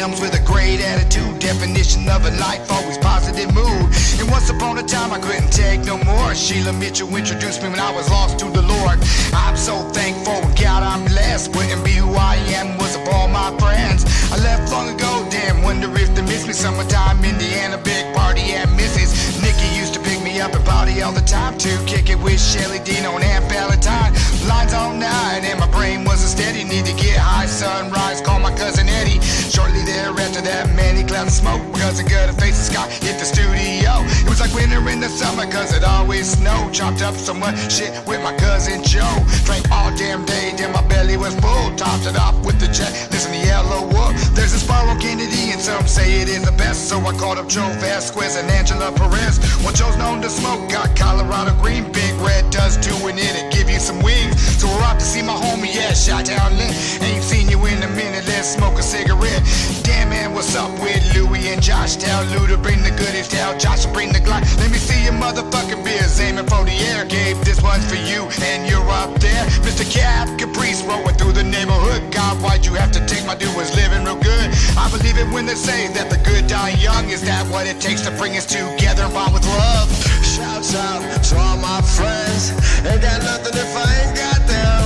films with a great attitude. Definition of a life, always positive mood. And once upon a time I couldn't take no more. Sheila Mitchell introduced me when I was lost to the Lord. I'm so thankful, God I'm blessed. Wouldn't be who I am was of all my friends. I left long ago, damn, wonder if they miss me. Summertime, Indiana, big party at Mrs. Nikki used to pick me up and party all the time to kick it with Shelly Dino and Aunt Valentine. Lines all night and my brain wasn't steady. Need to get high, sunrise, call my cousin Eddie. Shortly thereafter that many clouds of smoke, cousin got a face of sky, hit the studio. It was like winter in the summer cause it always snowed. Chopped up so much shit with my cousin Joe. Drank all damn day till my belly was full. Topped it off with the jet, listen to Yellow Wolf. There's a Sparrow Kennedy and some say it is the best. So I called up Joe Vasquez and Angela Perez. Well, Joe's known to smoke, got Colorado green. Big Red does too and it'll give you some wings. So we're off to see my homie, yeah, Chi-Town Lynn. Ain't seen you in a minute, let's smoke a cigarette. Damn man, what's up with Louie and Josh? Tell Lou to bring the goodies, tell Josh to bring the Glock. Let me see your motherfucking beers aiming for the air. Gabe, this one's for you and you're up there. Mr. Cap Caprice rolling through the neighborhood. God, why'd you have to take my dude was living real good? I believe it when they say that the good die young. Is that what it takes to bring us together and bond with love? Shouts out to all my friends. Ain't got nothing if I ain't got them.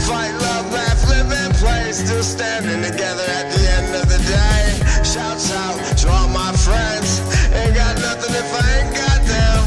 Fight, love, laugh, live and play. Still standing together at the end of the day. Shouts out to all my friends. Ain't got nothing if I ain't got them.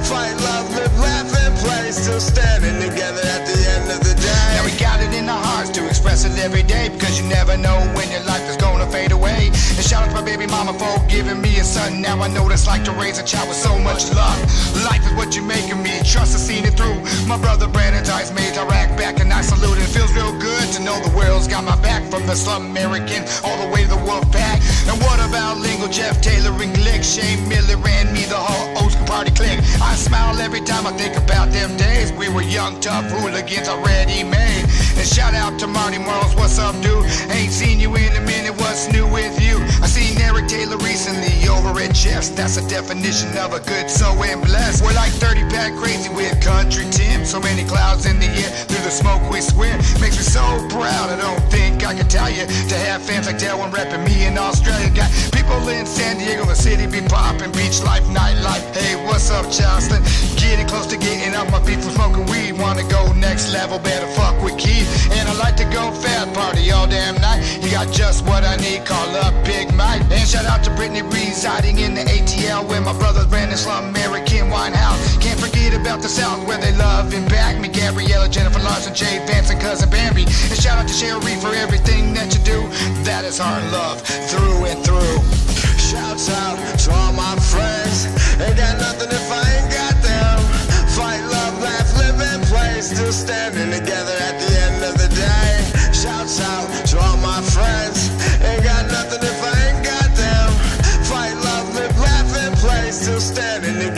Fight, love, live, laugh and play. Still standing together at the end of the day. Now we got it in our hearts to express it every day, because you never know when your life is gonna fade away. And shout out to my baby mama for giving me a son. Now I know what it's like to raise a child with so much love. Life is what you make of me, trust has seen it through. My brother Brandon's eyes made Iraq back and I salute. It feels real good to know the world's got my back. From the slum American all the way to the wolf pack. And what about Lingo, Jeff Taylor and Glick, Shane Miller and me, the whole old school party clique. I smile every time I think about them days. We were young, tough hooligans already made. And shout out to Marty Morris, what's up dude? Ain't seen you in a minute, what's new with you? I seen Eric Taylor recently over at Jeff's. That's a definition of a good soul and blessed. We're like 30 pack crazy with Country Tim. So many clouds in the air, through the smoke we swim. Makes me so proud, I don't think I can tell you. To have fans like Delwyn repping me in Australia. Got people in San Diego, the city be popping. Beach life, nightlife, hey what's up Jocelyn? Getting close to getting up, my people smoking weed. Wanna go next level, better fuck with Keith. And I like to go fat, party all damn night. You got just what I need, call up Big Mike. And shout out to Brittany residing in the ATL, where my brothers Brandon Slum, American Winehouse. Can't forget about the South where they love and back me. Gabriella, Jennifer Larson, Jay Vance and cousin Bambi. And shout out to Sherry for everything that you do. That is our love through and through. Shouts out to all my friends. Ain't got nothing if I ain't got them. Fight, love, laugh, live and play. Still standing together at the end of the day. Shouts out to all my friends. Ain't got nothing if I ain't got them. Fight, love, live, laugh and play. Still standing together.